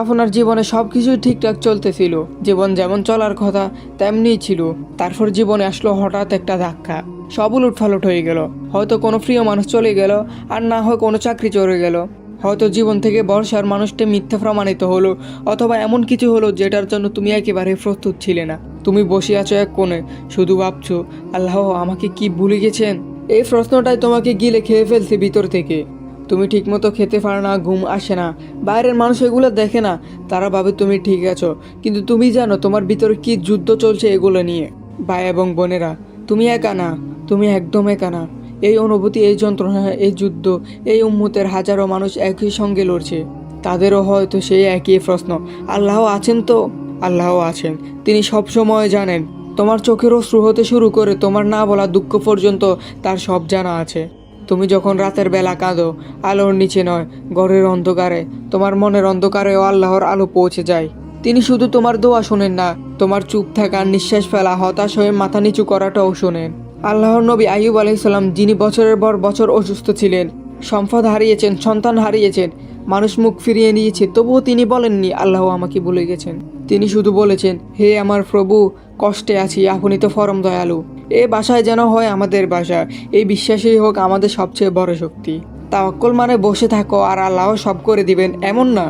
আপনার জীবনে সব কিছুই ঠিকঠাক চলতেছিল, জীবন যেমন চলার কথা তেমনিই ছিল। তারপর জীবনে আসলো হঠাৎ একটা ধাক্কা, সব উলটপালট হয়ে গেল। হয়তো কোনো প্রিয় মানুষ চলে গেল, আর না হয় কোনো চাকরি চলে গেল। হয়তো জীবন থেকে বর্ষার মানুষটা মিথ্যা প্রমাণিত হলো, অথবা এমন কিছু হলো যেটার জন্য তুমি একেবারে প্রস্তুত ছিলে না। তুমি বসে আছো এক কোণে, শুধু ভাবছো, আল্লাহ আমাকে কি ভুলে গেছেন? এই প্রশ্নটাই তোমাকে গিলে খেয়ে ফেলছে ভিতর থেকে। তুমি ঠিকমতো খেতে পারো না, ঘুম আসে না, বাইরের মানুষ এগুলো দেখে না, তারা ভাবে তুমি ঠিক আছো, কিন্তু তুমি জানো তোমার ভিতরে কি যুদ্ধ চলছে এগুলো নিয়ে। ভাই এবং বোনেরা, তুমি একা না, তুমি একদম একা না। এই অনুভূতি, এই যন্ত্রণা, এই যুদ্ধ, এই উম্মতের হাজারো মানুষ একই সঙ্গে লড়ছে। তাদেরও হয়তো সেই একই প্রশ্ন, আল্লাহ আছেন তো? আল্লাহ আছেন, তিনি সব সময় জানেন। তোমার চোখের অশ্রু হতে শুরু করে তোমার না বলা দুঃখ পর্যন্ত তার সব জানা আছে। তুমি যখন রাতের বেলা কাঁদো, আলোর নিচে নয়, ঘরের অন্ধকারে, তোমার মনের অন্ধকারেও আল্লাহর আলো পৌঁছে যায়। তিনি শুধু তোমার দোয়া শোনেন না, তোমার চুপ থাকা, নিঃশ্বাস ফেলা, হতাশ হয়ে মাথা নিচু করাটাও শোনেন। আল্লাহর নবী আইয়ুব আলাইহিসসালাম, যিনি বছরের পর বছর অসুস্থ ছিলেন, সম্পদ হারিয়েছেন, সন্তান হারিয়েছেন, মানুষ মুখ ফিরিয়ে নিয়েছে, তবুও তিনি বলেননি আল্লাহ আমাকে ভুলে গেছেন। তিনি শুধু বলেছেন, হে আমার প্রভু, কষ্টে আছি, আপনি তো পরম দয়ালু। এ বাসায় যেন হয় আমাদের বাসা, এই বিশ্বাসই হোক আমাদের সবচেয়ে বড় শক্তি। তাওয়াক্কুল মানে বসে থাকো আর আল্লাহ সব করে দিবেন, এমন না।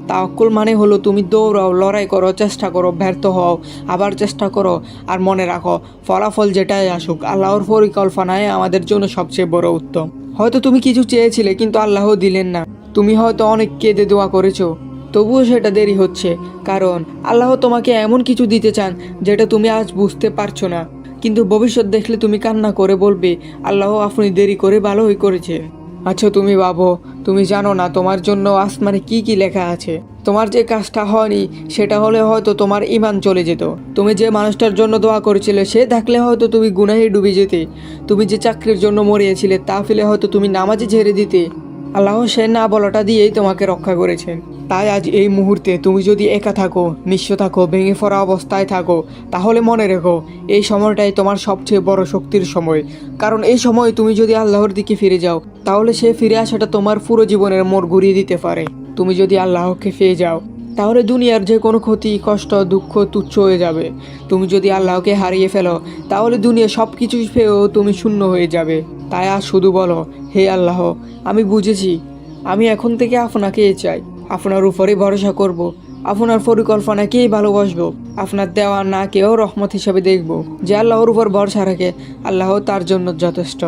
তাওয়াক্কুল মানে হলো তুমি দৌড়াও, লড়াই করো, চেষ্টা করো, ব্যর্থ হও, আবার চেষ্টা করো, আর মনে রাখো ফলাফল যেটাই আসুক, আল্লাহর পরিকল্পনায় আমাদের জন্য সবচেয়ে বড় উত্তম। হয়তো তুমি কিছু চেয়েছিলে কিন্তু আল্লাহ দিলেন না। তুমি হয়তো অনেক কেঁদে দোয়া করেছো, তবুও সেটা দেরি হচ্ছে, কারণ আল্লাহ তোমাকে এমন কিছু দিতে চান যেটা তুমি আজ বুঝতে পারছো না, কিন্তু ভবিষ্যৎ দেখলে তুমি কান্না করে বলবে, আল্লাহ আপনি দেরি করে ভালোই করেছে। আচ্ছা তুমি ভাবো, তুমি জানো না তোমার জন্য আসমানে কি কি লেখা আছে। তোমার যে কাজটা হয়নি সেটা হলে হয়তো তোমার ঈমান চলে যেত। তুমি যে মানুষটার জন্য দোয়া করেছিলে সে থাকলে হয়তো তুমি গুনাহে ডুবে যেতে। তুমি যে চাকরির জন্য মরিয়েছিলে তা ফেলে হয়তো তুমি নামাজে ঝেড়ে দিতে। আল্লাহ সে না বলাটা দিয়েই তোমাকে রক্ষা করেছেন। তাই আজ এই মুহূর্তে তুমি যদি একা থাকো, নিঃস্ব থাকো, ভেঙে পড়া অবস্থায় থাকো, তাহলে মনে রেখো এই সময়টাই তোমার সবচেয়ে বড় শক্তির সময়। কারণ এই সময় তুমি যদি আল্লাহর দিকে ফিরে যাও, তাহলে সে ফিরে আসাটা তোমার পুরো জীবনের মোড় ঘুরিয়ে দিতে পারে। তুমি যদি আল্লাহকে পেয়ে যাও, তাহলে দুনিয়ার যে কোনো ক্ষতি, কষ্ট, দুঃখ তুচ্ছ হয়ে যাবে। তুমি যদি আল্লাহকে হারিয়ে ফেলো, তাহলে দুনিয়া সব কিছু পেয়েও তুমি শূন্য হয়ে যাবে। তাই আজ শুধু বলো, হে আল্লাহ, আমি বুঝেছি, আমি এখন থেকে আপনাকেই চাই, আপনার উপরে ভরসা করব, আপনার পরিকল্পনাকেই ভালোবাসবো, আপনার দেওয়া না কেউ রহমত হিসাবে দেখব। যে আল্লাহর উপর ভরসা রাখে, আল্লাহ তার জন্য যথেষ্ট।